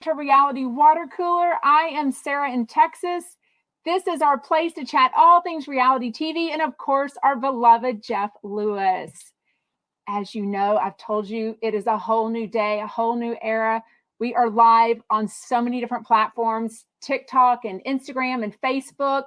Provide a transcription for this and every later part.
to Reality Water Cooler. I am Sarah in Texas. This is our place to chat all things reality TV and, of course, our beloved Jeff Lewis. As you know, I've told you it is a whole new day, a whole new era. We are live on so many different platforms, TikTok and Instagram and Facebook,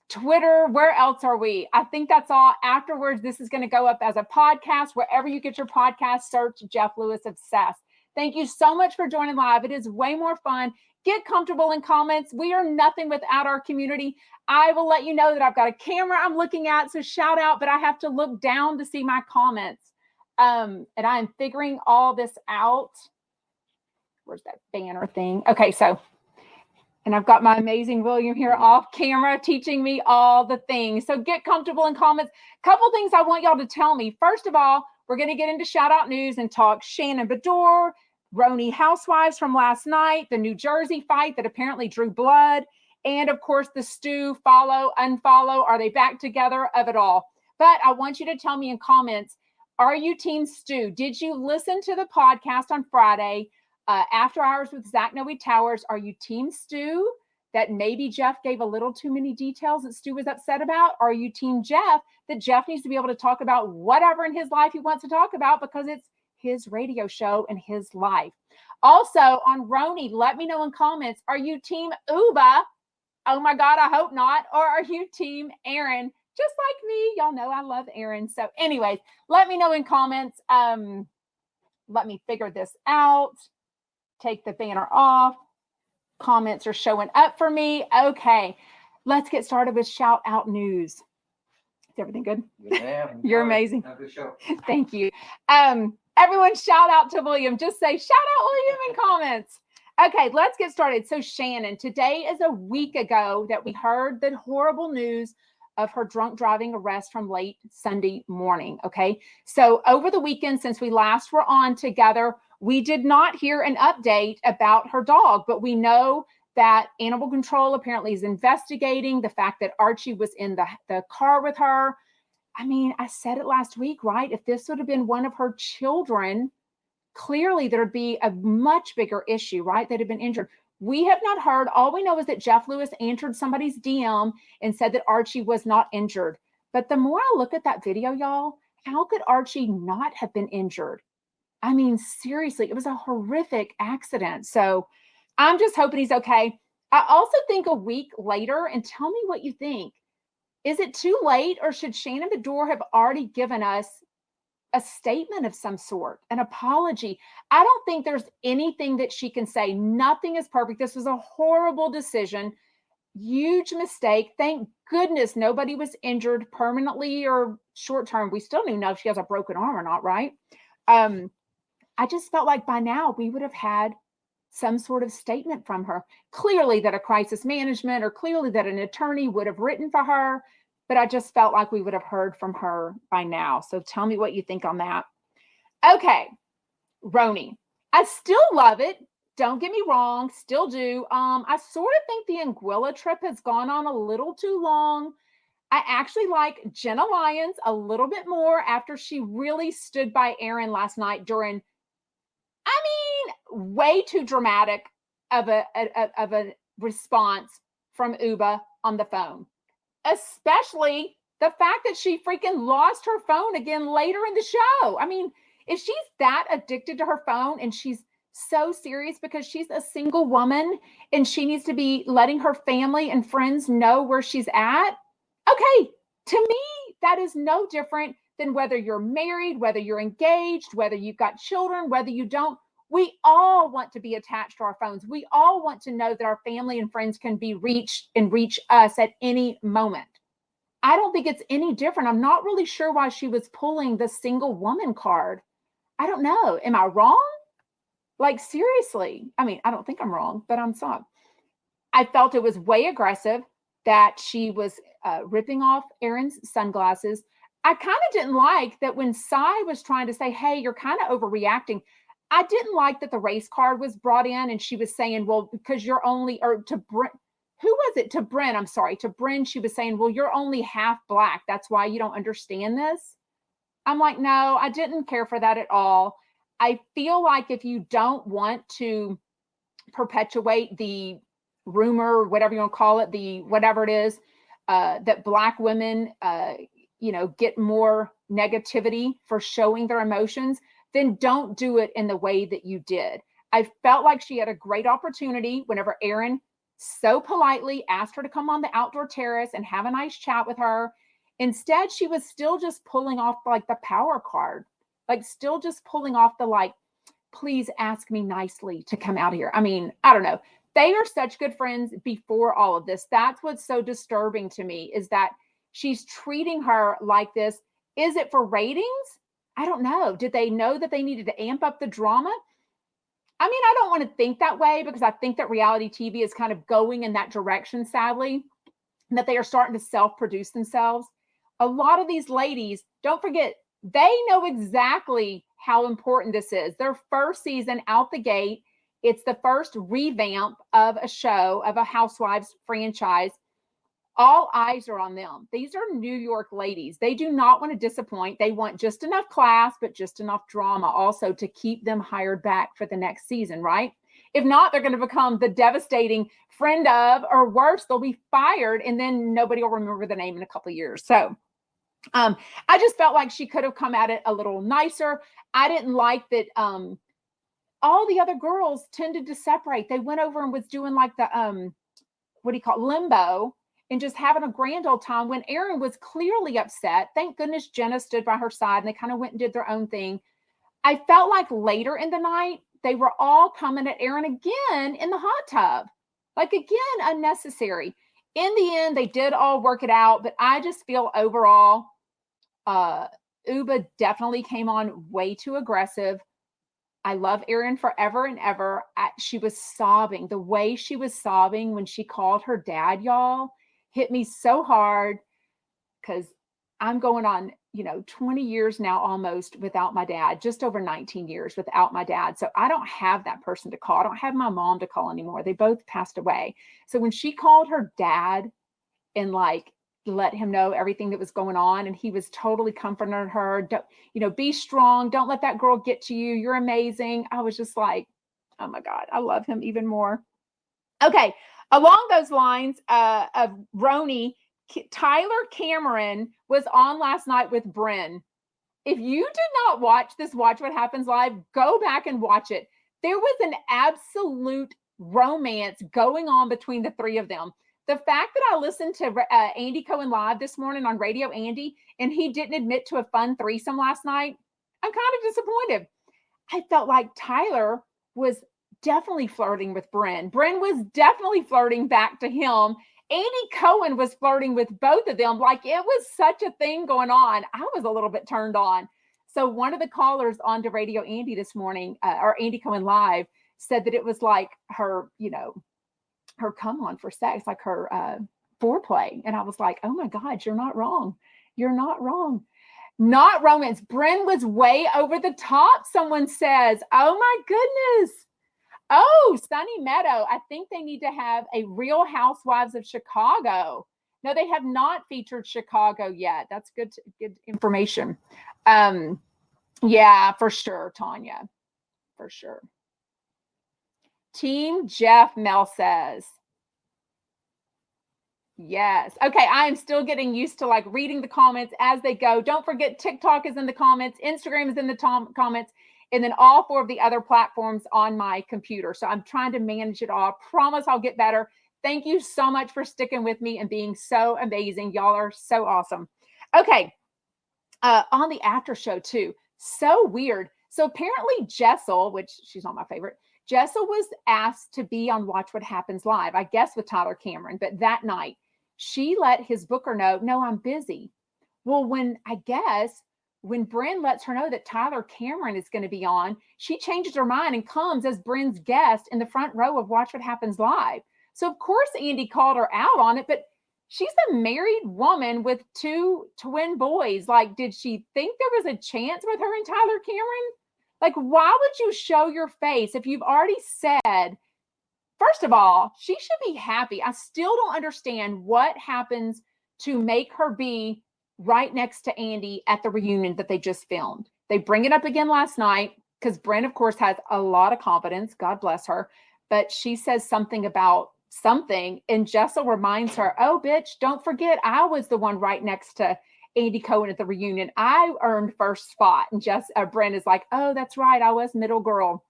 Twitter. Where else are we? I think that's all. Afterwards, this is going to go up as a podcast. Wherever you get your podcast, search Jeff Lewis Obsessed. Thank you so much for joining live. It is way more fun. Get comfortable in comments. We are nothing without our community. I will let you know that I've got a camera I'm looking at, so shout out, but I have to look down to see my comments. And I am figuring all this out. Where's that banner thing? Okay, so, and I've got my amazing William here off camera teaching me all the things. So get comfortable in comments. Couple things I want y'all to tell me. First of all, we're going to get into shout out news and talk Shannon Bedore, Roni housewives from last night, the New Jersey fight that apparently drew blood, and of course the Stu, follow, unfollow, are they back together, of it all. But I want you to tell me in comments, are you team Stu? Did you listen to the podcast on Friday, After Hours with Zach Noe Towers? Are you team Stu, that maybe Jeff gave a little too many details that Stu was upset about? Are you team Jeff, that Jeff needs to be able to talk about whatever in his life he wants to talk about because it's his radio show and his life? Also on Roni, let me know in comments, are you team Uba? Oh my God, I hope not. Or are you team Aaron? Just like me, y'all know I love Aaron. So anyways, let me know in comments. Let me figure this out. Take the banner off. Comments are showing up for me. Okay, let's get started with shout out news. Is everything good? Yeah, You're amazing. Have a good show. Thank you. Everyone shout out to William. Just say shout out William in comments. Okay, let's get started. So Shannon, today is a week ago that we heard the horrible news of her drunk driving arrest from late Sunday morning. Okay, so over the weekend, since we last were on together, we did not hear an update about her dog, but we know that animal control apparently is investigating the fact that Archie was in the car with her. I mean, I said it last week, right? If this would have been one of her children, clearly there'd be a much bigger issue, right? They'd have been injured. We have not heard. All we know is that Jeff Lewis answered somebody's DM and said that Archie was not injured. But the more I look at that video, y'all, how could Archie not have been injured? I mean, seriously, it was a horrific accident. So I'm just hoping he's okay. I also think a week later, and tell me what you think, is it too late, or should Shannon Bedore have already given us a statement of some sort, an apology? I don't think there's anything that she can say. Nothing is perfect. This was a horrible decision, huge mistake. Thank goodness nobody was injured permanently or short term. We still don't know if she has a broken arm or not, right? I just felt like by now we would have had some sort of statement from her. Clearly that a crisis management or clearly that an attorney would have written for her, but I just felt like we would have heard from her by now. So tell me what you think on that. Okay, Roni, I still love it. Don't get me wrong, still do. I sort of think the Anguilla trip has gone on a little too long. I actually like Jenna Lyons a little bit more after she really stood by Aaron last night during, I mean, way too dramatic of a response from Uba on the phone. Especially the fact that she freaking lost her phone again later in the show. I mean, if she's that addicted to her phone and she's so serious because she's a single woman and she needs to be letting her family and friends know where she's at, okay, to me, that is no different than whether you're married, whether you're engaged, whether you've got children, whether you don't. We all want to be attached to our phones. We all want to know that our family and friends can be reached and reach us at any moment. I don't think it's any different. I'm not really sure why she was pulling the single woman card. I don't know. Am I wrong? Like, seriously. I mean, I don't think I'm wrong, but I'm sorry. I felt it was way aggressive that she was ripping off Aaron's sunglasses. I kind of didn't like that when Sai was trying to say, hey, you're kind of overreacting. I didn't like that the race card was brought in and she was saying, well, because you're only, or to Brent, who was it? To Brent, I'm sorry. To Brent, she was saying, well, you're only half black. That's why you don't understand this. I'm like, no, I didn't care for that at all. I feel like if you don't want to perpetuate the rumor, whatever you want to call it, the whatever it is, that Black women, get more negativity for showing their emotions, then don't do it in the way that you did. I felt like she had a great opportunity whenever Aaron so politely asked her to come on the outdoor terrace and have a nice chat with her. Instead, she was still just pulling off like the power card, like still just pulling off the like, please ask me nicely to come out here. I mean, I don't know. They are such good friends before all of this. That's what's so disturbing to me, is that she's treating her like this. Is it for ratings? I don't know. Did they know that they needed to amp up the drama? I mean, I don't want to think that way, because I think that reality TV is kind of going in that direction, sadly, and that they are starting to self-produce themselves. A lot of these ladies, don't forget, they know exactly how important this is. Their first season out the gate, it's the first revamp of a show, of a Housewives franchise. All eyes are on them. These are New York ladies. They do not want to disappoint. They want just enough class, but just enough drama also to keep them hired back for the next season, right? If not, they're going to become the devastating friend of, or worse, they'll be fired, and then nobody will remember the name in a couple of years. So I just felt like she could have come at it a little nicer. I didn't like that all the other girls tended to separate. They went over and was doing like the, what do you call it, limbo, and just having a grand old time when Aaron was clearly upset. Thank goodness Jenna stood by her side and they kind of went and did their own thing. I felt like later in the night, they were all coming at Aaron again in the hot tub. Like, again, unnecessary. In the end, they did all work it out, but I just feel overall, Uba definitely came on way too aggressive. I love Aaron forever and ever. She was sobbing. The way she was sobbing when she called her dad, y'all, hit me so hard, because I'm going on, 20 years now almost without my dad, just over 19 years without my dad. So I don't have that person to call. I don't have my mom to call anymore. They both passed away. So when she called her dad and like let him know everything that was going on, and he was totally comforting her, don't, be strong. Don't let that girl get to you. You're amazing. I was just like, oh my God, I love him even more. Okay. Along those lines of Roni, Tyler Cameron was on last night with Bryn. If you did not watch this Watch What Happens Live, go back and watch it. There was an absolute romance going on between the three of them. The fact that I listened to Andy Cohen Live this morning on Radio Andy, and he didn't admit to a fun threesome last night, I'm kind of disappointed. I felt like Tyler was definitely flirting with Bryn. Bryn was definitely flirting back to him. Andy Cohen was flirting with both of them. Like, it was such a thing going on. I was a little bit turned on. So one of the callers on to Radio Andy this morning, or Andy Cohen Live, said that it was like her, her come on for sex, like her foreplay. And I was like, oh my God, you're not wrong. You're not wrong. Not romance. Bryn was way over the top, someone says. Oh my goodness. Oh, Sunny Meadow. I think they need to have a Real Housewives of Chicago. No, they have not featured Chicago yet. That's good information. Yeah, for sure, Tanya. For sure. Team Jeff, Mel says. Yes. Okay, I am still getting used to like reading the comments as they go. Don't forget, TikTok is in the comments, Instagram is in the comments, and then all four of the other platforms on my computer. So I'm trying to manage it all. I promise I'll get better. Thank you so much for sticking with me and being so amazing. Y'all are so awesome. Okay. On the after show too. So weird. So apparently Jessel, which she's not my favorite, Jessel was asked to be on Watch What Happens Live, I guess with Tyler Cameron, but that night she let his booker know, no, I'm busy. Well, when Bryn lets her know that Tyler Cameron is going to be on, she changes her mind and comes as Bryn's guest in the front row of Watch What Happens Live. So of course Andy called her out on it, but she's a married woman with two twin boys. Like, did she think there was a chance with her and Tyler Cameron? Like, why would you show your face if you've already said, first of all, she should be happy. I still don't understand what happens to make her be right next to Andy at the reunion that they just filmed. They bring it up again last night because Bryn, of course, has a lot of confidence. God bless her. but she says something about something, and Jessel reminds her, oh, bitch, don't forget, I was the one right next to Andy Cohen at the reunion. I earned first spot. And Bryn is like, oh, that's right, I was middle girl.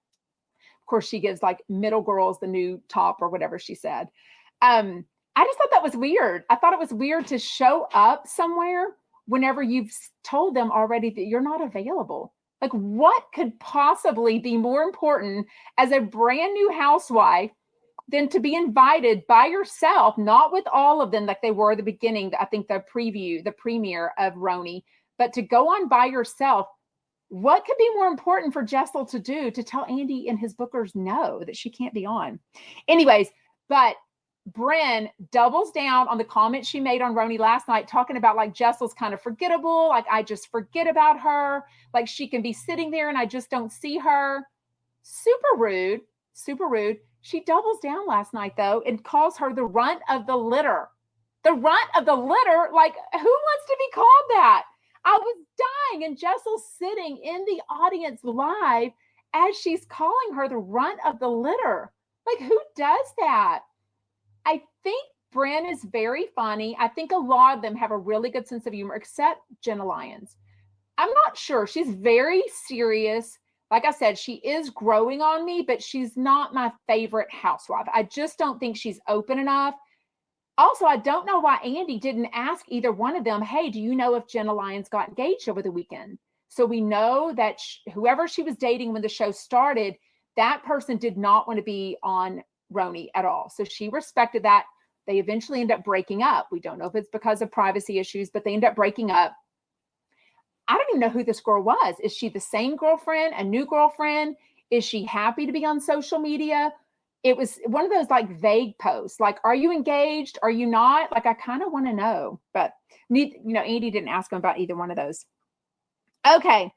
Of course, she gives like middle girl is the new top or whatever she said. I just thought that was weird. I thought it was weird to show up somewhere whenever you've told them already that you're not available. Like, what could possibly be more important as a brand new housewife than to be invited by yourself, not with all of them like they were at the beginning, I think the premiere of Roni, but to go on by yourself? What could be more important for Jessel to do to tell Andy and his bookers no, that she can't be on? Anyways, but Bryn doubles down on the comment she made on Roni last night, talking about like Jessel's kind of forgettable. Like, I just forget about her. Like, she can be sitting there and I just don't see her. Super rude, super rude. She doubles down last night, though, and calls her the runt of the litter. The runt of the litter? Like, who wants to be called that? I was dying, and Jessel's sitting in the audience live as she's calling her the runt of the litter. Like, who does that? I think Bryn is very funny. I think a lot of them have a really good sense of humor, except Jenna Lyons. I'm not sure. She's very serious. Like I said, she is growing on me, but she's not my favorite housewife. I just don't think she's open enough. Also, I don't know why Andy didn't ask either one of them, hey, do you know if Jenna Lyons got engaged over the weekend? So we know that whoever she was dating when the show started, that person did not want to be on Roni at all. So she respected that. They eventually end up breaking up. We don't know if it's because of privacy issues, but they end up breaking up. I don't even know who this girl was. Is she the same girlfriend, a new girlfriend? Is she happy to be on social media? It was one of those like vague posts, like, are you engaged? Are you not? Like, I kind of want to know, but Andy didn't ask him about either one of those. Okay.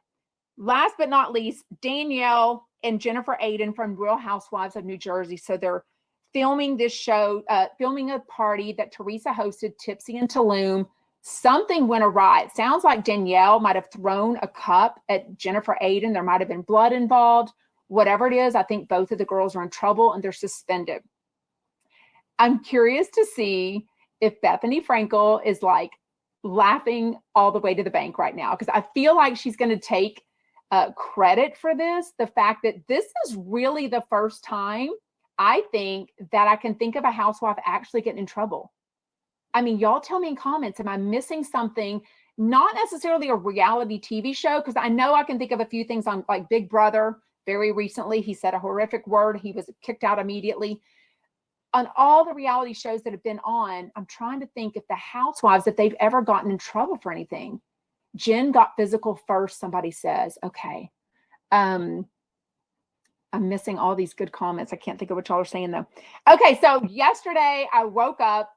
Last but not least, Danielle and Jennifer Aydin from Real Housewives of New Jersey. So they're filming this show, filming a party that Teresa hosted, Tipsy in Tulum. Something went awry. It sounds like Danielle might have thrown a cup at Jennifer Aydin. There might have been blood involved. Whatever it is, I think both of the girls are in trouble and they're suspended. I'm curious to see if Bethany Frankel is like laughing all the way to the bank right now, because I feel like she's going to take credit for this. The fact that this is really the first time, I think, that I can think of a housewife actually getting in trouble. I mean, y'all tell me in comments, am I missing something? Not necessarily a reality TV show, because I know I can think of a few things on like Big Brother. Very recently, he said a horrific word. He was kicked out immediately. On all the reality shows that have been on, I'm trying to think if the housewives, if they've ever gotten in trouble for anything. Jen got physical first, somebody says. Okay. I'm missing all these good comments. I can't think of what y'all are saying, though. Okay, so yesterday I woke up.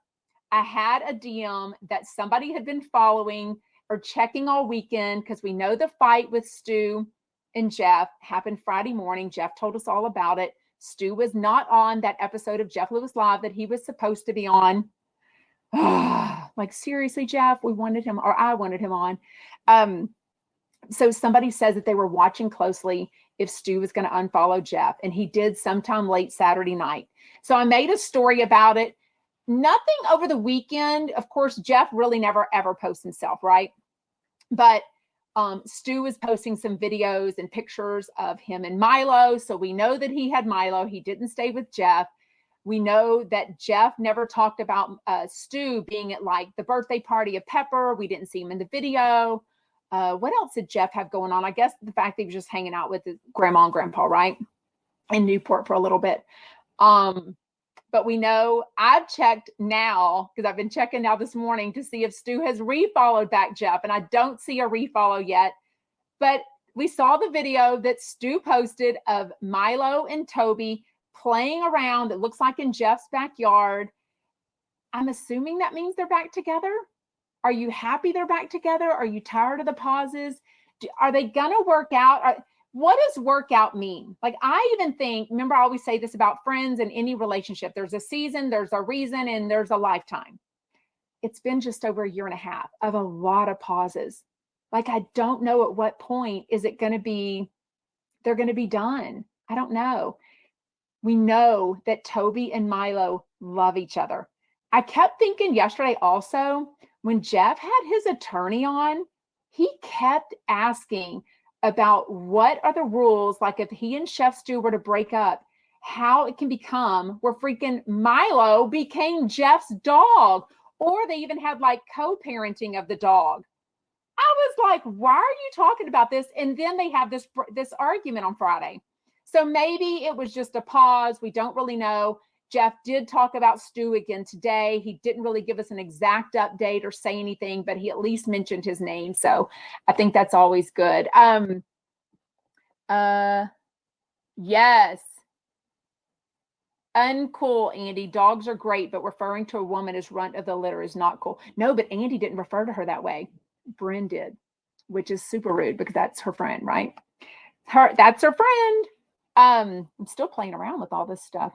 I had a DM that somebody had been following or checking all weekend, because we know the fight with Stu and Jeff happened Friday morning. Jeff told us all about it. Stu was not on that episode of Jeff Lewis Live that he was supposed to be on. Like, seriously, Jeff, we wanted him, or I wanted him on. So somebody says that they were watching closely if Stu was going to unfollow Jeff, and he did sometime late Saturday night. So I made a story about it. Nothing over the weekend. Of course, Jeff really never, ever posts himself, right? But Stu was posting some videos and pictures of him and Milo. So we know that he had Milo. He didn't stay with Jeff. We know that Jeff never talked about Stu being at like the birthday party of Pepper. We didn't see him in the video. What else did Jeff have going on? I guess the fact that he was just hanging out with his grandma and grandpa, right? In Newport for a little bit. But we know, I've checked now, because I've been checking now this morning to see if Stu has refollowed back Jeff, and I don't see a refollow yet. But we saw the video that Stu posted of Milo and Toby playing around. It looks like in Jeff's backyard. I'm assuming that means they're back together. Are you happy they're back together? Are you tired of the pauses? Are they going to work out? What does workout mean? Like, I even think, remember, I always say this about friends and any relationship. There's a season, there's a reason, and there's a lifetime. It's been just over a year and a half of a lot of pauses. Like, I don't know at what point is it going to be, they're going to be done. I don't know. we know that Toby and Milo love each other. I kept thinking yesterday also, when Jeff had his attorney on, he kept asking about what are the rules, like if he and Chef Stu were to break up, how it can become where freaking Milo became Jeff's dog, or they even had like co-parenting of the dog. I was like, why are you talking about this? And then they have this argument on Friday. So maybe it was just a pause. We don't really know. Jeff did talk about Stu again today. He didn't really give us an exact update or say anything, but he at least mentioned his name. So I think that's always good. Yes. Uncool, Andy. Dogs are great, but referring to a woman as runt of the litter is not cool. No, but Andy didn't refer to her that way. Bryn did, which is super rude because that's her friend, right? That's her friend. I'm still playing around with all this stuff.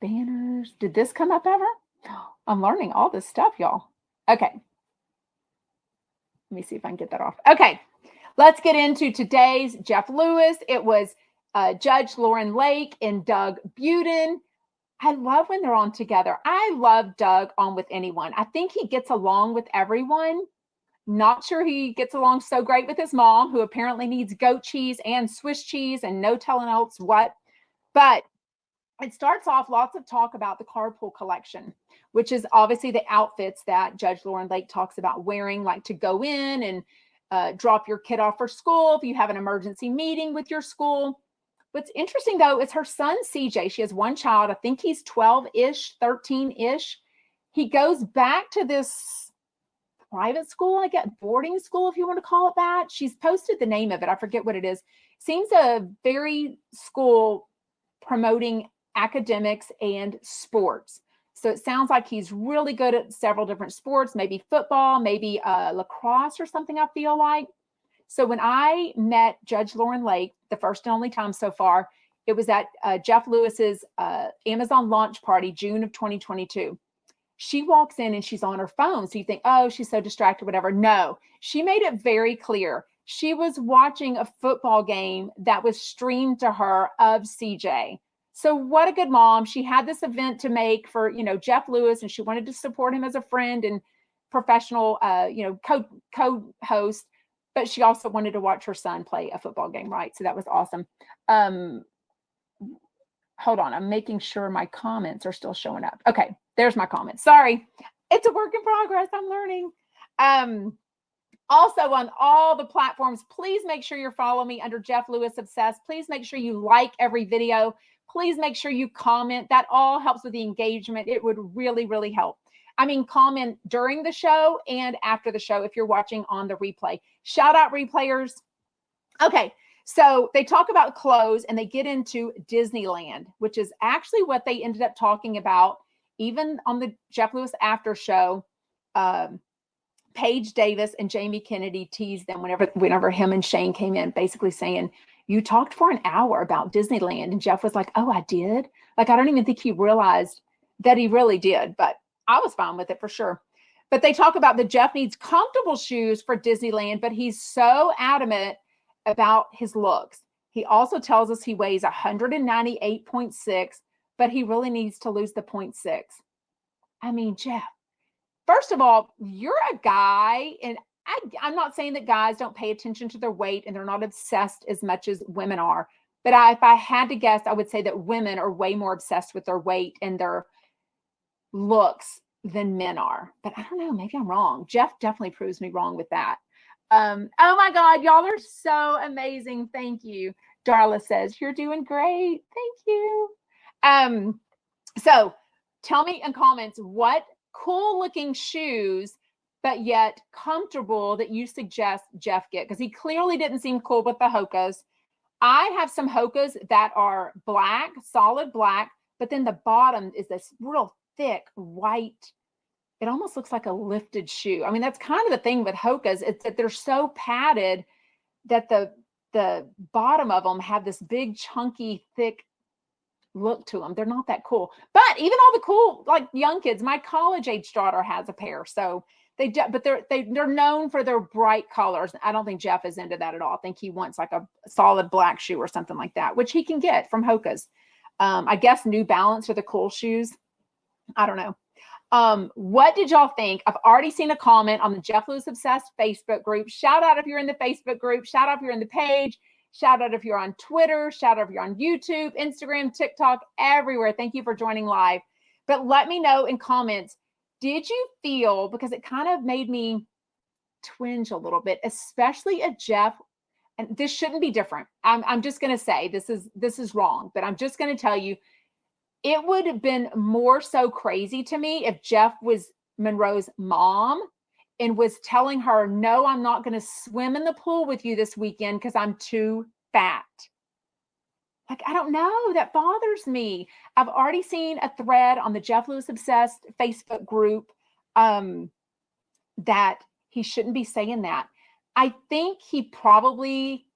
Banners. Did this come up ever? I'm learning all this stuff, y'all. Okay. Let me see if I can get that off. Okay. Let's get into today's Jeff Lewis. It was Judge Lauaren Lake and Doug Budin. I love when they're on together. I love Doug on with anyone. I think he gets along with everyone. Not sure he gets along so great with his mom, who apparently needs goat cheese and Swiss cheese and no telling else what. But it starts off lots of talk about the carpool collection, which is obviously the outfits that Judge Lauaren Lake talks about wearing, like to go in and drop your kid off for school if you have an emergency meeting with your school. What's interesting, though, is her son, CJ. She has one child. I think he's 12-ish, 13-ish. He goes back to this private school, I guess, boarding school, if you want to call it that. She's posted the name of it. I forget what it is. Seems a very school promoting academics and sports. So it sounds like he's really good at several different sports, maybe football, maybe lacrosse or something, I feel like. So when I met Judge Lauaren Lake, the first and only time so far, it was at Jeff Lewis's Amazon launch party, June of 2022. She walks in and she's on her phone. So you think, oh, she's so distracted, whatever. No, she made it very clear. She was watching a football game that was streamed to her of CJ. So what a good mom. She had this event to make for, Jeff Lewis, and she wanted to support him as a friend and professional, co-host. But she also wanted to watch her son play a football game, right? So that was awesome. Hold on. I'm making sure my comments are still showing up. Okay, there's my comments. Sorry. It's a work in progress. I'm learning. Also, on all the platforms, please make sure you're following me under Jeff Lewis Obsessed. Please make sure you like every video. Please make sure you comment. That all helps with the engagement. It would really, really help. I mean, comment during the show and after the show if you're watching on the replay. Shout out replayers. Okay, so they talk about clothes and they get into Disneyland, which is actually what they ended up talking about even on the Jeff Lewis after show. Paige Davis and Jamie Kennedy teased them whenever him and Shane came in, basically saying, you talked for an hour about Disneyland. And Jeff was like, oh, I did? Like, I don't even think he realized that he really did, but I was fine with it for sure. But they talk about that Jeff needs comfortable shoes for Disneyland, but he's so adamant about his looks. He also tells us he weighs 198.6, but he really needs to lose the 0.6. I mean, Jeff, first of all, you're a guy, and I'm not saying that guys don't pay attention to their weight and they're not obsessed as much as women are. But if I had to guess, I would say that women are way more obsessed with their weight and their looks than men are. But I don't know, maybe I'm wrong. Jeff definitely proves me wrong with that. Oh my God, y'all are so amazing. Thank you. Darla says, you're doing great. Thank you. So tell me in comments what cool looking shoes, but yet comfortable, that you suggest Jeff get, because he clearly didn't seem cool with the Hokas. I have some Hokas that are black, solid black, but then the bottom is this real thick white. It almost looks like a lifted shoe. I mean, that's kind of the thing with Hokas. It's that they're so padded that the bottom of them have this big, chunky, thick look to them. They're not that cool. But even all the cool, like young kids, my college age daughter has a pair. So But they're known for their bright colors. I don't think Jeff is into that at all. I think he wants like a solid black shoe or something like that, which he can get from Hoka's. I guess New Balance are the cool shoes. I don't know. What did y'all think? I've already seen a comment on the Jeff Lewis Obsessed Facebook group. Shout out if you're in the Facebook group. Shout out if you're in the page. Shout out if you're on Twitter. Shout out if you're on YouTube, Instagram, TikTok, everywhere. Thank you for joining live. But let me know in comments, did you feel, because it kind of made me twinge a little bit, especially at Jeff, and this shouldn't be different. I'm just going to say this is wrong, but I'm just going to tell you, it would have been more so crazy to me if Jeff was Monroe's mom and was telling her, no, I'm not going to swim in the pool with you this weekend because I'm too fat. Like, I don't know. That bothers me. I've already seen a thread on the Jeff Lewis Obsessed Facebook group that he shouldn't be saying that. I think he probably,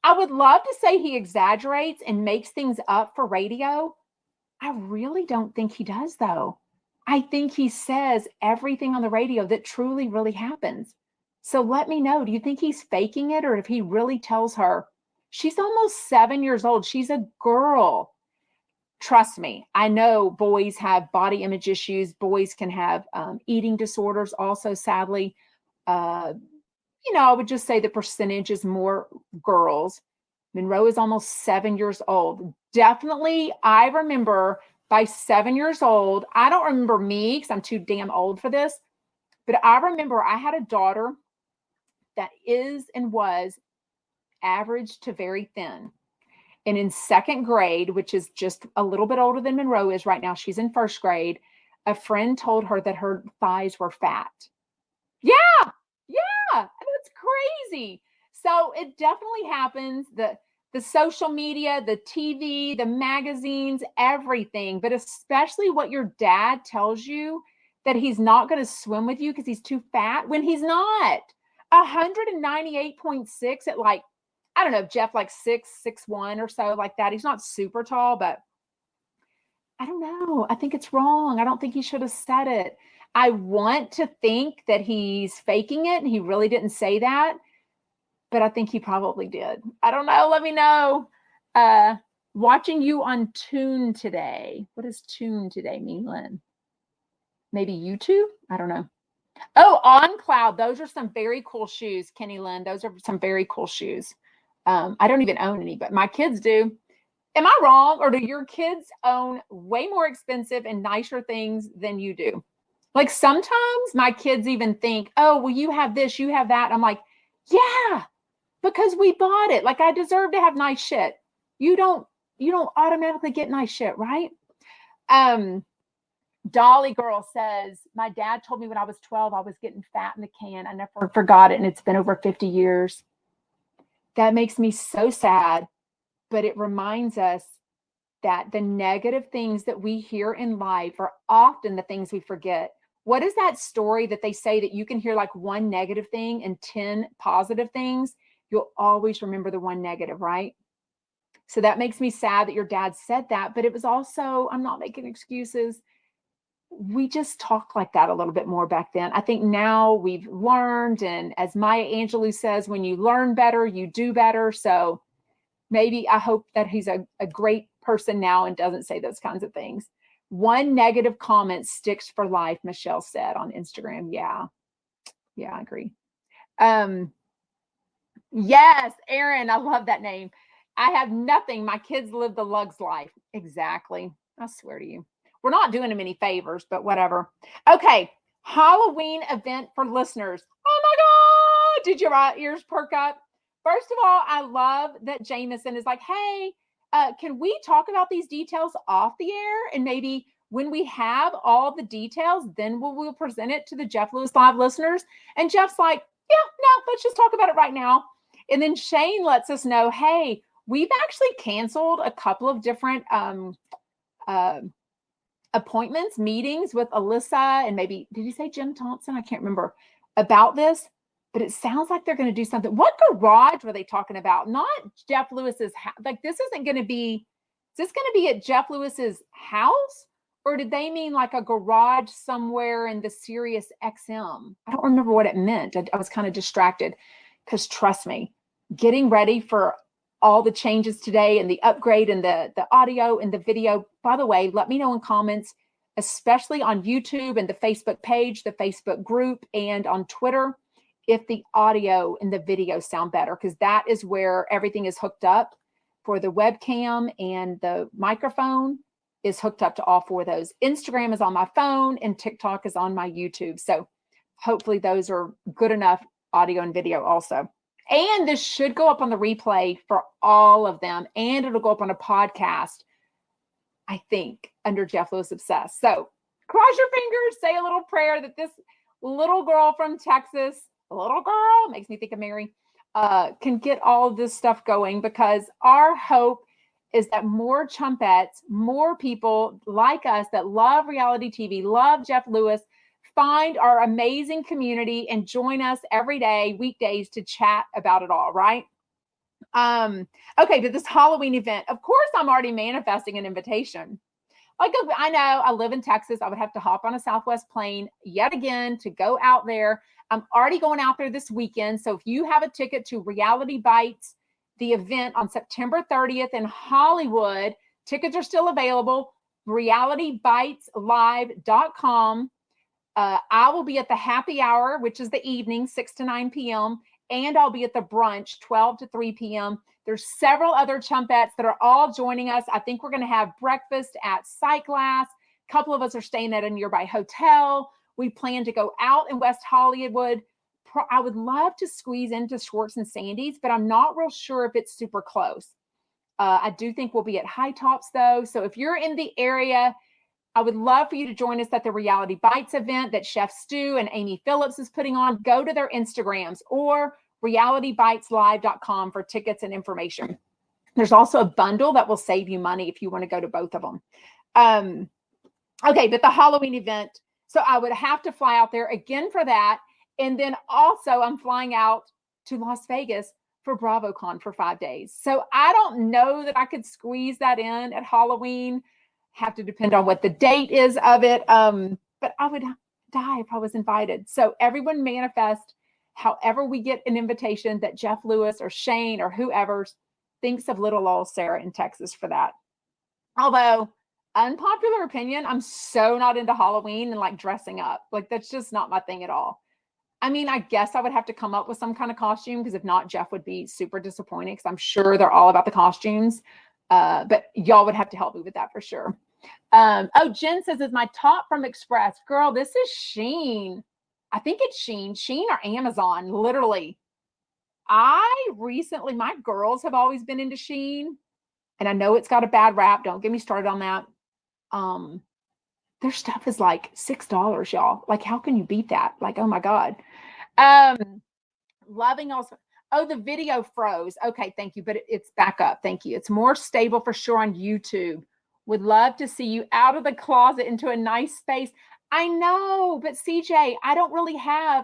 I would love to say he exaggerates and makes things up for radio. I really don't think he does, though. I think he says everything on the radio that truly, really happens. So let me know. Do you think he's faking it, or if he really tells her? She's almost 7 years old. She's a girl. Trust me. I know boys have body image issues. Boys can have eating disorders also, sadly. I would just say the percentage is more girls. Monroe is almost 7 years old. Definitely, I remember by 7 years old, I don't remember me because I'm too damn old for this, but I remember I had a daughter that is and was average to very thin. And in second grade, which is just a little bit older than Monroe is right now, she's in first grade, a friend told her that her thighs were fat. Yeah, that's crazy. So it definitely happens. The social media, the TV, the magazines, everything, but especially what your dad tells you that he's not going to swim with you because he's too fat when he's not. 198.6 at like, I don't know, Jeff, like 6'1" or so, like that. He's not super tall, but I don't know. I think it's wrong. I don't think he should have said it. I want to think that he's faking it and he really didn't say that, but I think he probably did. I don't know. Let me know. Watching you on Tune today. What does Tune today mean, Lynn? Maybe YouTube? I don't know. Oh, On Cloud. Those are some very cool shoes, Kenny Lynn. Those are some very cool shoes. I don't even own any, but my kids do. Am I wrong? Or do your kids own way more expensive and nicer things than you do? Like sometimes my kids even think, oh, well, you have this, you have that. I'm like, yeah, because we bought it. Like I deserve to have nice shit. You don't automatically get nice shit, right? Dolly Girl says, my dad told me when I was 12, I was getting fat in the can. I never forgot it. And it's been over 50 years. That makes me so sad, but it reminds us that the negative things that we hear in life are often the things we forget. What is that story that they say that you can hear like one negative thing and 10 positive things? You'll always remember the one negative, right? So that makes me sad that your dad said that, but it was also, I'm not making excuses. We just talk like that a little bit more back then. I think now we've learned, and as Maya Angelou says, when you learn better, you do better. So maybe I hope that he's a great person now and doesn't say those kinds of things. One negative comment sticks for life, Michelle said on Instagram. Yeah, I agree. Yes, Aaron, I love that name. I have nothing. My kids live the Lugs life. Exactly. I swear to you. We're not doing them any favors, but whatever. Okay. Halloween event for listeners. Oh my God. Did your ears perk up? First of all, I love that Jameson is like, hey, can we talk about these details off the air? And maybe when we have all the details, then we'll present it to the Jeff Lewis Live listeners. And Jeff's like, yeah, no, let's just talk about it right now. And then Shane lets us know, hey, we've actually canceled a couple of different appointments, meetings with Alyssa and maybe, did you say Jim Thompson? I can't remember about this, but it sounds like they're going to do something. What garage were they talking about? Not Jeff Lewis's house. Like this isn't going to be, is this going to be at Jeff Lewis's house Or did they mean like a garage somewhere in the Sirius XM? I don't remember what it meant. I was kind of distracted because trust me, getting ready for all the changes today and the upgrade and the audio and the video. By the way, let me know in comments, especially on YouTube and the Facebook page, the Facebook group, and on Twitter, if the audio and the video sound better, because that is where everything is hooked up for the webcam, and the microphone is hooked up to all four of those. Instagram is on my phone and TikTok is on my YouTube. So hopefully those are good enough audio and video also. And this should go up on the replay for all of them. And it'll go up on a podcast, I think, under Jeff Lewis Obsessed. So cross your fingers, say a little prayer that this little girl from Texas, a little girl, makes me think of Mary, can get all of this stuff going, because our hope is that more chumpettes, more people like us that love reality TV, love Jeff Lewis, find our amazing community and join us every day, weekdays, to chat about it all, right? Okay, but this Halloween event, of course, I'm already manifesting an invitation. Like, I know I live in Texas. I would have to hop on a Southwest plane yet again to go out there. I'm already going out there this weekend. So if you have a ticket to Reality Bites, the event on September 30th in Hollywood, tickets are still available. RealityBitesLive.com. I will be at the happy hour, which is the evening, 6 to 9 p.m. And I'll be at the brunch, 12 to 3 p.m. There's several other chumpettes that are all joining us. I think we're going to have breakfast at Sight Glass. A couple of us are staying at a nearby hotel. We plan to go out in West Hollywood. I would love to squeeze into Schwartz and Sandy's, but I'm not real sure if it's super close. I do think we'll be at High Tops, though. So if you're in the area, I would love for you to join us at the Reality Bites event that Chef Stu and Amy Phillips is putting on. Go to their Instagrams or realitybiteslive.com for tickets and information. There's also a bundle that will save you money if you want to go to both of them. Okay, but the Halloween event, so I would have to fly out there again for that. And then also I'm flying out to Las Vegas for BravoCon for 5 days. So I don't know that I could squeeze that in at Halloween. Have to depend on what the date is of it. But I would die if I was invited. So everyone manifest however we get an invitation that Jeff Lewis or Shane or whoever thinks of little old Sarah in Texas for that. Although, unpopular opinion, I'm so not into Halloween and like dressing up. Like, that's just not my thing at all. I mean, I guess I would have to come up with some kind of costume, because if not, Jeff would be super disappointed, because I'm sure they're all about the costumes. But y'all would have to help me with that for sure. Oh, Jen says, is my top from Express. Girl, this is Shein. I think it's Shein or Amazon, literally. My girls have always been into Shein, and I know it's got a bad rap. Don't get me started on that. Their stuff is like $6, y'all. Like, how can you beat that? Like, oh my God. Loving also. Oh, the video froze. Okay, thank you. But it's back up. Thank you. It's more stable for sure on YouTube. Would love to see you out of the closet into a nice space. I know, but CJ, I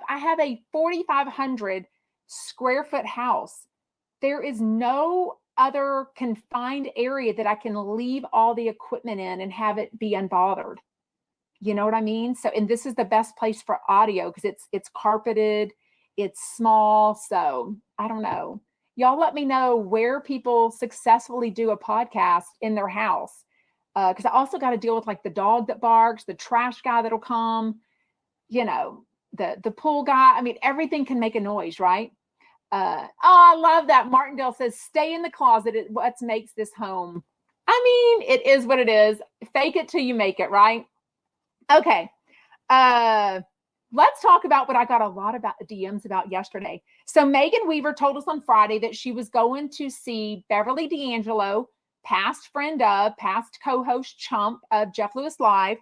have a 4,500 square foot house. There is no other confined area that I can leave all the equipment in and have it be unbothered. You know what I mean? So, and this is the best place for audio because it's carpeted, it's small. So I don't know. Y'all let me know where people successfully do a podcast in their house. Because I also got to deal with like the dog that barks, the trash guy that'll come, you know, the pool guy. I mean, everything can make a noise, right? Oh, I love that. Martindale says, stay in the closet. It what makes this home. I mean, it is what it is. Fake it till you make it, right? Okay. Let's talk about what I got a lot about DMs about yesterday. So Megan Weaver told us on Friday that she was going to see Beverly D'Angelo, past friend of, past co-host chump of Jeff Lewis Live.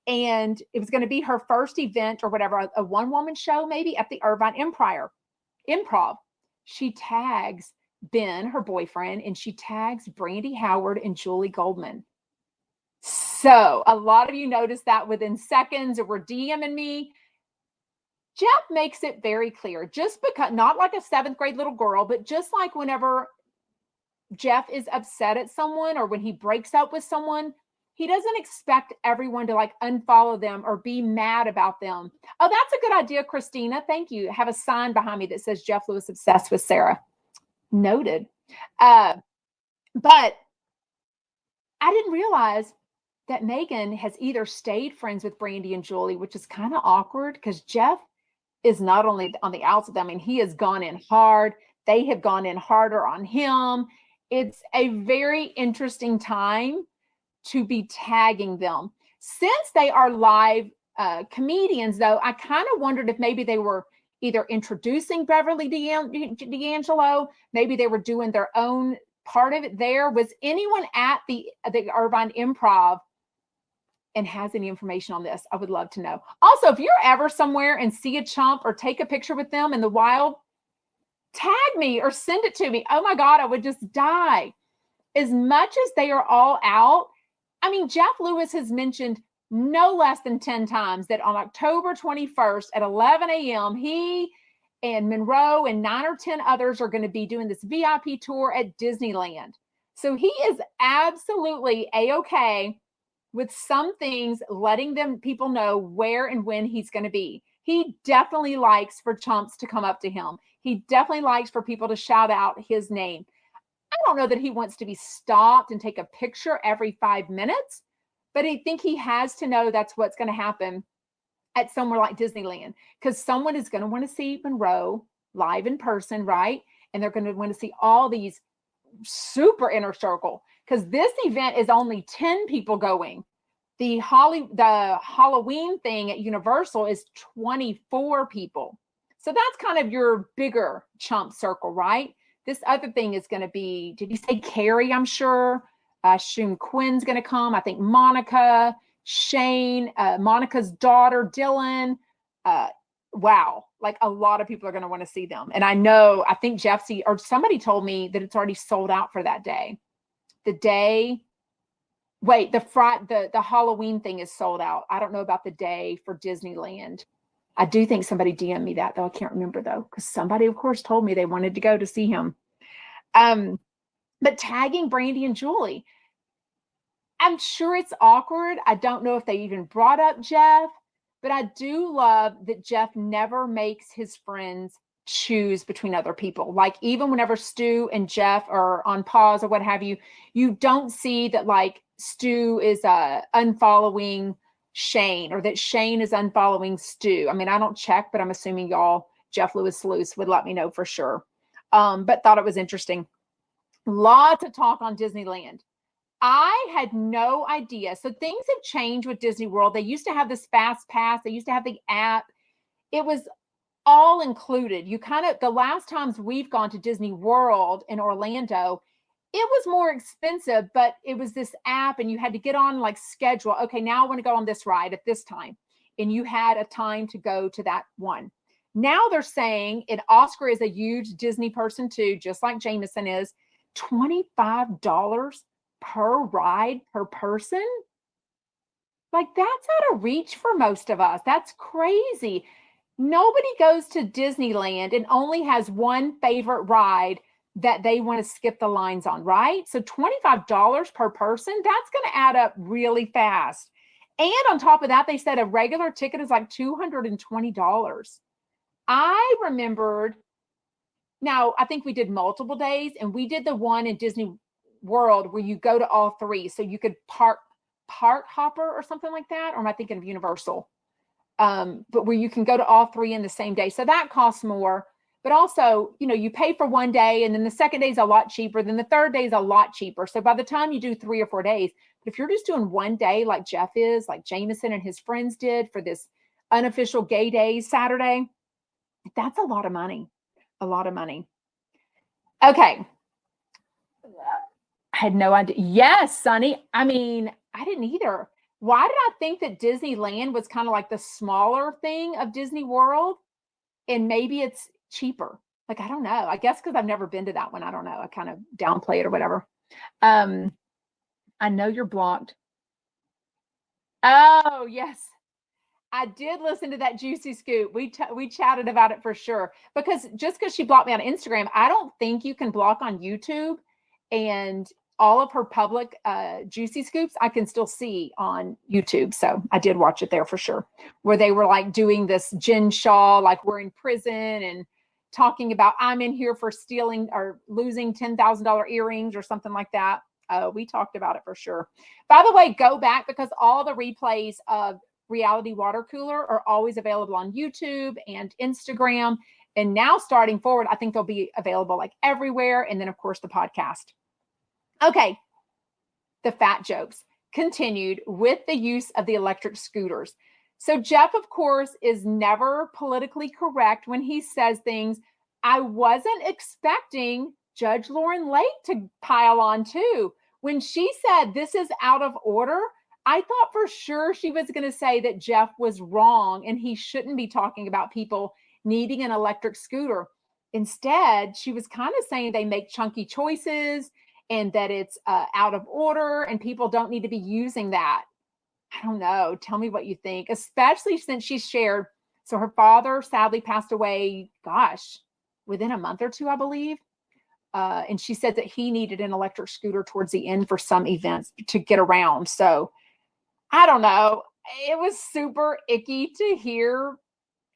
And it was going to be her first event or whatever, a one-woman show maybe at the Irvine Improv. She tags Ben, her boyfriend, and she tags Brandy Howard and Julie Goldman. So a lot of you noticed that within seconds or were DMing me. Jeff makes it very clear, just because, not like a 7th grade little girl, but just like whenever Jeff is upset at someone or when he breaks up with someone, he doesn't expect everyone to like unfollow them or be mad about them. Oh, that's a good idea, Christina. Thank you. I have a sign behind me that says Jeff Lewis obsessed with Sarah. Noted. But I didn't realize that Megan has either stayed friends with Brandy and Julie, which is kind of awkward because Jeff is not only on the outs with them, I mean, he has gone in hard. They have gone in harder on him. It's a very interesting time to be tagging them. Since they are live comedians, though, I kind of wondered if maybe they were either introducing Beverly D'Angelo, maybe they were doing their own part of it there. Was anyone at the Irvine Improv and has any information on this? I would love to know. Also, if you're ever somewhere and see a chump or take a picture with them in the wild, tag me or send it to me. Oh my God, I would just die. As much as they are all out, I mean, Jeff Lewis has mentioned no less than 10 times that on October 21st at 11 a.m., he and Monroe and 9 or 10 others are going to be doing this VIP tour at Disneyland. So he is absolutely A-okay with some things, letting people know where and when he's going to be. He definitely likes for chumps to come up to him. He definitely likes for people to shout out his name. I don't know that he wants to be stopped and take a picture every 5 minutes, but I think he has to know that's what's going to happen at somewhere like Disneyland, because someone is going to want to see Monroe live in person, right? And they're going to want to see all these super inner circle, because this event is only 10 people going. The Halloween thing at Universal is 24 people. So that's kind of your bigger chump circle, right? This other thing is going to be, did you say Carrie? I'm sure. Shun Quinn's going to come. I think Monica, Shane, Monica's daughter, Dylan. Wow. Like a lot of people are going to want to see them. And I think Jeffsy or somebody told me that it's already sold out for that day. The Halloween thing is sold out. I don't know about the day for Disneyland. I do think somebody DM'd me that, though. I can't remember, though, because somebody, of course, told me they wanted to go to see him. But tagging Brandy and Julie, I'm sure it's awkward. I don't know if they even brought up Jeff, but I do love that Jeff never makes his friends choose between other people. Like even whenever Stu and Jeff are on pause or what have you, you don't see that like Stu is unfollowing Shane or that Shane is unfollowing Stu. I mean, I don't check, but I'm assuming y'all, Jeff Lewis Sluice would let me know for sure. But thought it was interesting. Lots of talk on Disneyland. I had no idea. So things have changed with Disney World. They used to have this fast pass. They used to have the app. It was all included. The last times we've gone to Disney World in Orlando, it was more expensive, but it was this app and you had to get on like schedule. Okay, now I want to go on this ride at this time. And you had a time to go to that one. Now they're saying, and Oscar is a huge Disney person too, just like Jameson is, $25 per ride per person. Like that's out of reach for most of us. That's crazy. Nobody goes to Disneyland and only has one favorite ride that they want to skip the lines on, right? So $25 per person, that's going to add up really fast. And on top of that, they said a regular ticket is like $220. I remembered, now I think we did multiple days and we did the one in Disney World where you go to all three. So you could park hopper or something like that. Or am I thinking of Universal? But where you can go to all three in the same day. So that costs more. But also, you pay for one day and then the second day is a lot cheaper. Then the third day is a lot cheaper. So by the time you do 3 or 4 days, but if you're just doing one day like Jeff is, like Jameson and his friends did for this unofficial gay days Saturday, that's a lot of money. A lot of money. Okay. I had no idea. Yes, Sonny. I mean, I didn't either. Why did I think that Disneyland was kind of like the smaller thing of Disney World? And maybe it's cheaper. Like, I don't know. I guess because I've never been to that one. I don't know. I kind of downplay it or whatever. I know you're blocked. Oh, yes. I did listen to that Juicy Scoop. We chatted about it for sure. Because just because she blocked me on Instagram, I don't think you can block on YouTube. And all of her public juicy scoops I can still see on YouTube. So I did watch it there for sure, where they were like doing this Jen Shaw, like we're in prison, and talking about I'm in here for stealing or losing $10,000 earrings or something like that. We talked about it for sure. By the way, go back because all the replays of Reality Water Cooler are always available on YouTube and Instagram. And now starting forward, I think they'll be available like everywhere. And then, of course, the podcast. Okay. The fat jokes continued with the use of the electric scooters. So Jeff, of course, is never politically correct when he says things. I wasn't expecting Judge Lauaren Lake to pile on too. When she said this is out of order, I thought for sure she was going to say that Jeff was wrong and he shouldn't be talking about people needing an electric scooter. Instead, she was kind of saying they make chunky choices and that it's out of order and people don't need to be using that. I don't know. Tell me what you think, especially since she shared. So her father sadly passed away, gosh, within a month or two, I believe. And she said that he needed an electric scooter towards the end for some events to get around. So I don't know. It was super icky to hear.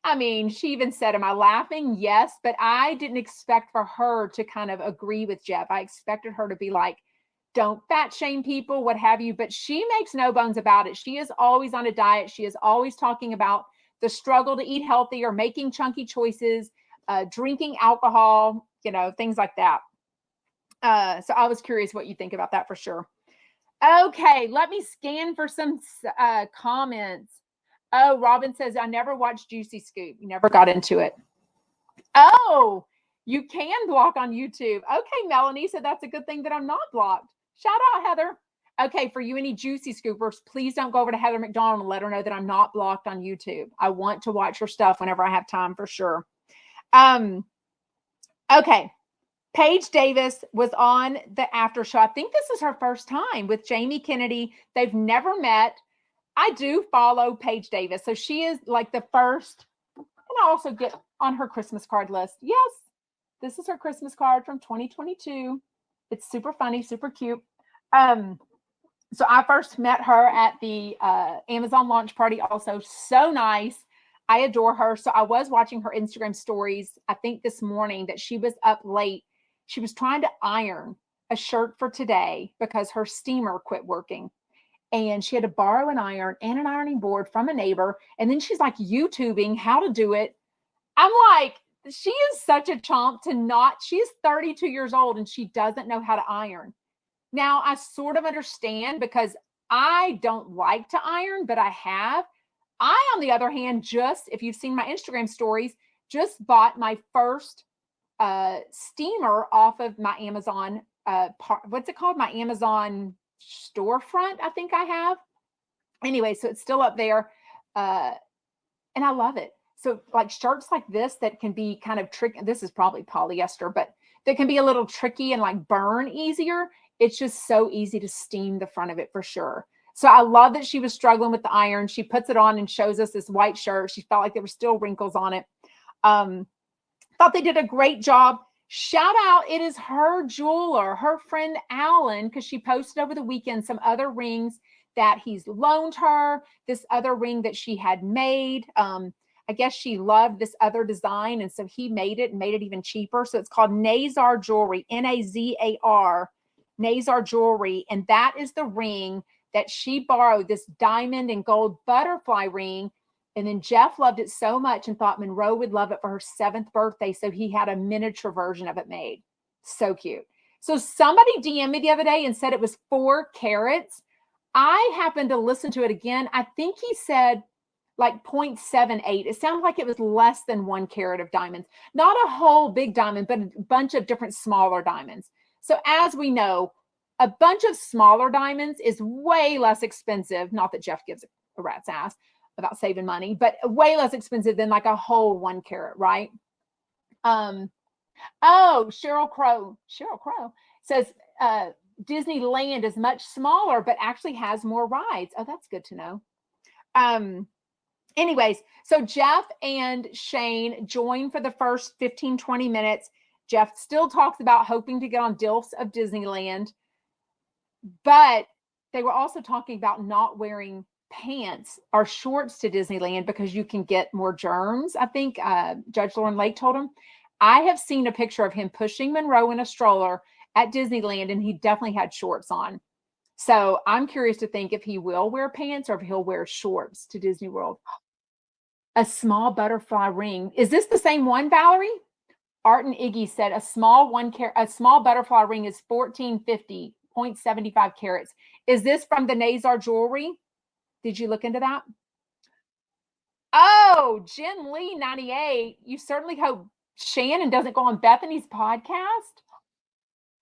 I mean, she even said, am I laughing? Yes, but I didn't expect for her to kind of agree with Jeff. I expected her to be like, don't fat shame people, what have you. But she makes no bones about it. She is always on a diet. She is always talking about the struggle to eat healthy or making chunky choices, drinking alcohol, things like that. So I was curious what you think about that for sure. Okay, let me scan for some comments. Oh, Robin says, I never watched Juicy Scoop. You never got into it. Oh, you can block on YouTube. Okay, Melanie said that's a good thing that I'm not blocked. Shout out, Heather. Okay, for you any Juicy Scoopers, please don't go over to Heather McDonald and let her know that I'm not blocked on YouTube. I want to watch her stuff whenever I have time for sure. Okay. Paige Davis was on the after show. I think this is her first time with Jamie Kennedy. They've never met. I do follow Paige Davis. So she is like the first, and I also get on her Christmas card list. Yes, this is her Christmas card from 2022. It's super funny, super cute. So I first met her at the Amazon launch party. Also so nice. I adore her. So I was watching her Instagram stories, I think this morning, that she was up late. She was trying to iron a shirt for today because her steamer quit working. And she had to borrow an iron and an ironing board from a neighbor. And then she's like YouTubing how to do it. I'm like, she is such a chomp to not, she is 32 years old and she doesn't know how to iron. Now, I sort of understand because I don't like to iron, but I have. I, on the other hand, if you've seen my Instagram stories, just bought my first steamer off of my Amazon, what's it called? My Amazon storefront, I think I have. Anyway, so it's still up there. And I love it. So like shirts like this that can be kind of tricky. This is probably polyester, but that can be a little tricky and like burn easier. It's just so easy to steam the front of it for sure. So I love that she was struggling with the iron. She puts it on and shows us this white shirt. She felt like there were still wrinkles on it. Thought they did a great job. Shout out, it is her jeweler, her friend Alan, because she posted over the weekend some other rings that he's loaned her, this other ring that she had made. I guess she loved this other design, and so he made it and made it even cheaper. So it's called Nazar Jewelry, Nazar, Nazar Jewelry, and that is the ring that she borrowed, this diamond and gold butterfly ring. And then Jeff loved it so much and thought Monroe would love it for her 7th birthday. So he had a miniature version of it made. So cute. So somebody DM'd me the other day and said it was 4 carats. I happened to listen to it again. I think he said like 0.78. It sounded like it was less than 1 carat of diamonds. Not a whole big diamond, but a bunch of different smaller diamonds. So as we know, a bunch of smaller diamonds is way less expensive. Not that Jeff gives a rat's ass about saving money, but way less expensive than like a whole 1 carat, right? Oh, Cheryl Crow says Disneyland is much smaller, but actually has more rides. Oh, that's good to know. Anyways, so Jeff and Shane join for the first 15, 20 minutes. Jeff still talks about hoping to get on Dilfs of Disneyland. But they were also talking about not wearing pants or shorts to Disneyland because you can get more germs. I think Judge Lauren Lake told him. I have seen a picture of him pushing Monroe in a stroller at Disneyland, and he definitely had shorts on. So I'm curious to think if he will wear pants or if he'll wear shorts to Disney World. A small butterfly ring. Is this the same one, Valerie? Art and Iggy said a small butterfly ring is 1450.75 carats. Is this from the Nazar jewelry? Did you look into that? Oh, Jen Lee 98. You certainly hope Shannon doesn't go on Bethany's podcast,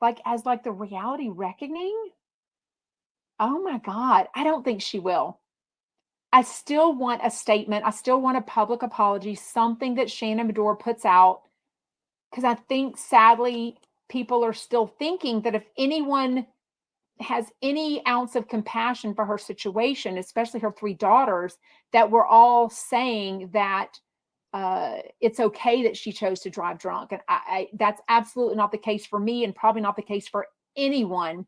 like as like the reality reckoning. Oh my God, I don't think she will. I still want a statement. I still want a public apology, something that Shannon Medore puts out, because I think sadly people are still thinking that if anyone has any ounce of compassion for her situation, especially her three daughters, that we're all saying that it's okay that she chose to drive drunk. And that's absolutely not the case for me and probably not the case for anyone.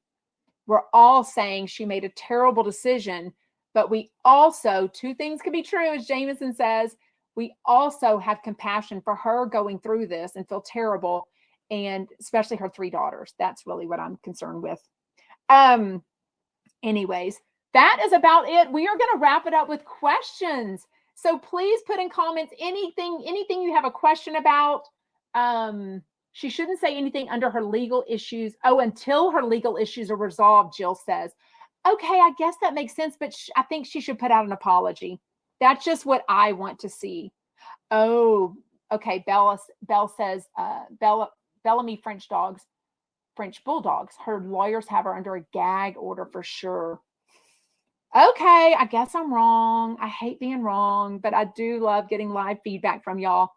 We're all saying she made a terrible decision, but we also, two things can be true, as Jameson says, we also have compassion for her going through this and feel terrible, and especially her three daughters. That's really what I'm concerned with. Anyways, that is about it. We are going to wrap it up with questions. So please put in comments anything you have a question about. She shouldn't say anything under her legal issues. Oh, until her legal issues are resolved, Jill says. Okay, I guess that makes sense, but I think she should put out an apology. That's just what I want to see. Oh, okay. Belle says, Bellamy French bulldogs. Her lawyers have her under a gag order for sure. Okay, I guess I'm wrong. I hate being wrong, but I do love getting live feedback from y'all.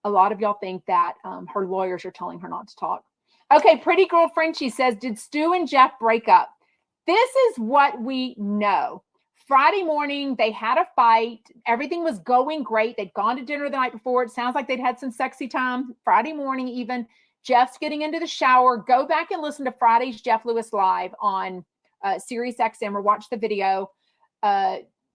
A lot of y'all think that her lawyers are telling her not to talk. Okay, Pretty Girl Frenchie says, did Stu and Jeff break up? This is what we know. Friday morning, they had a fight. Everything was going great. They'd gone to dinner the night before. It sounds like they'd had some sexy time. Friday morning, even. Jeff's getting into the shower. Go back and listen to Friday's Jeff Lewis Live on Sirius XM or watch the video.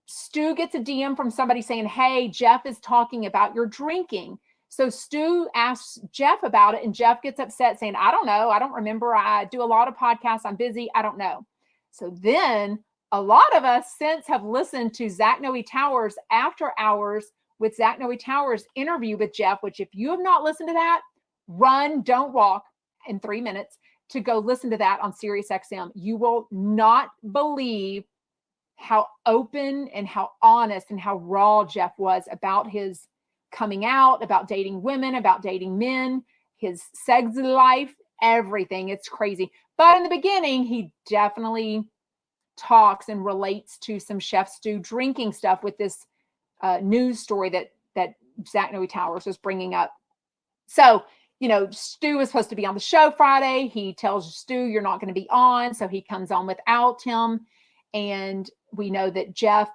Stu gets a DM from somebody saying, hey, Jeff is talking about your drinking. So Stu asks Jeff about it, and Jeff gets upset saying, I don't know. I don't remember. I do a lot of podcasts. I'm busy. I don't know. So then a lot of us since have listened to Zach Noe Towers After Hours with Zach Noe Towers interview with Jeff, which if you have not listened to that, run, don't walk in 3 minutes to go listen to that on Sirius XM. You will not believe how open and how honest and how raw Jeff was about his coming out, about dating women, about dating men, his sex life, everything. It's crazy. But in the beginning, he definitely talks and relates to some Chef Stu drinking stuff with this news story that Zach Noe Towers was bringing up. So, Stu was supposed to be on the show Friday. He tells Stu, you're not going to be on. So he comes on without him. And we know that Jeff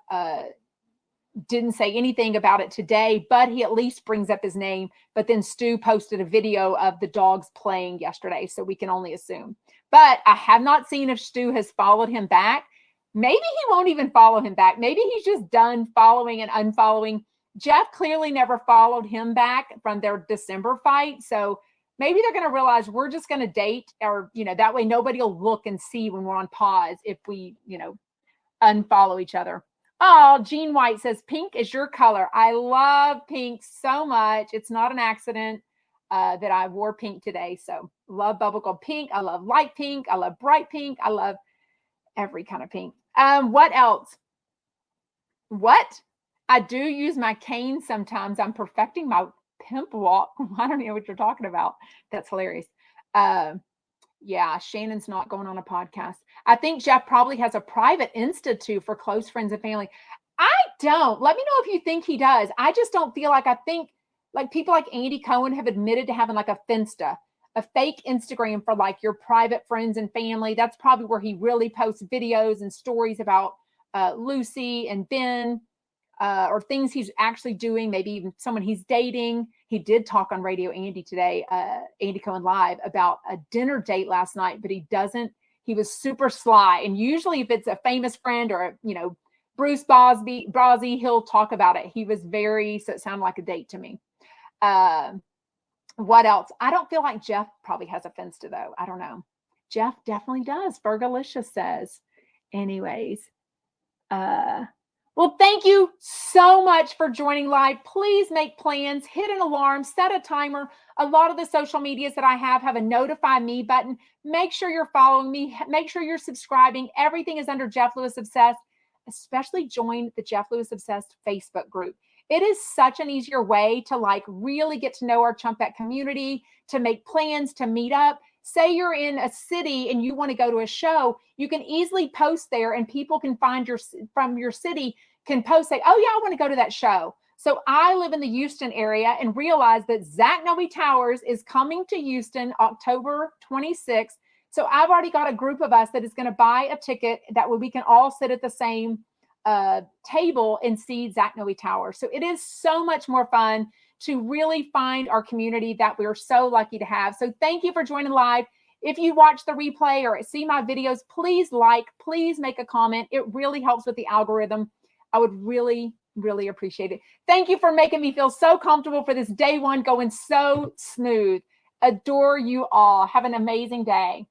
didn't say anything about it today, but he at least brings up his name. But then Stu posted a video of the dogs playing yesterday, so we can only assume. But I have not seen if Stu has followed him back. Maybe he won't even follow him back. Maybe he's just done following and unfollowing. Jeff clearly never followed him back from their December fight. So maybe they're going to realize we're just going to date, or, that way nobody will look and see when we're on pause if we, unfollow each other. Oh, Jean White says, pink is your color. I love pink so much. It's not an accident that I wore pink today. So love bubblegum pink. I love light pink. I love bright pink. I love every kind of pink. What else? What? I do use my cane sometimes. I'm perfecting my pimp walk. I don't know what you're talking about. That's hilarious. Yeah, Shannon's not going on a podcast. I think Jeff probably has a private Insta too for close friends and family. I don't. Let me know if you think he does. I just don't feel like, I think like people like Andy Cohen have admitted to having like a Finsta, a fake Instagram for like your private friends and family. That's probably where he really posts videos and stories about Lucy and Ben. Or things he's actually doing, maybe even someone he's dating. He did talk on Radio Andy today, Andy Cohen Live, about a dinner date last night, but he He was super sly. And usually if it's a famous friend or, Bruce Bosby, he'll talk about it. He was so it sounded like a date to me. What else? I don't feel like Jeff probably has a Finsta though. I don't know. Jeff definitely does. Fergalicious says. Anyways, well, thank you so much for joining live. Please make plans, hit an alarm, set a timer. A lot of the social medias that I have a notify me button. Make sure you're following me. Make sure you're subscribing. Everything is under Jeff Lewis Obsessed. Especially join the Jeff Lewis Obsessed Facebook group. It is such an easier way to really get to know our Chumpette community, to make plans, to meet up. Say you're in a city and you want to go to a show, you can easily post there and people can find from your city can post, say, oh yeah, I want to go to that show. So I live in the Houston area and realized that Zach Noe Towers is coming to Houston October 26th. So I've already got a group of us that is going to buy a ticket that we can all sit at the same table and see Zach Noe Towers. So it is so much more fun to really find our community that we're so lucky to have. So thank you for joining live. If you watch the replay or see my videos, please please make a comment. It really helps with the algorithm. I would really, really appreciate it. Thank you for making me feel so comfortable for this day one going so smooth. Adore you all. Have an amazing day.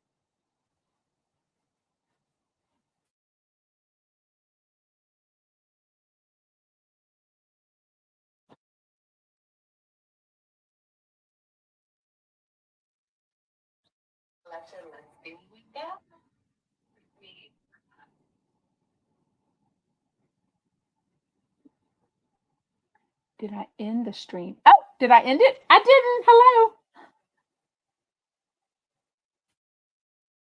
Did I end the stream? Oh, did I end it? I didn't. Hello.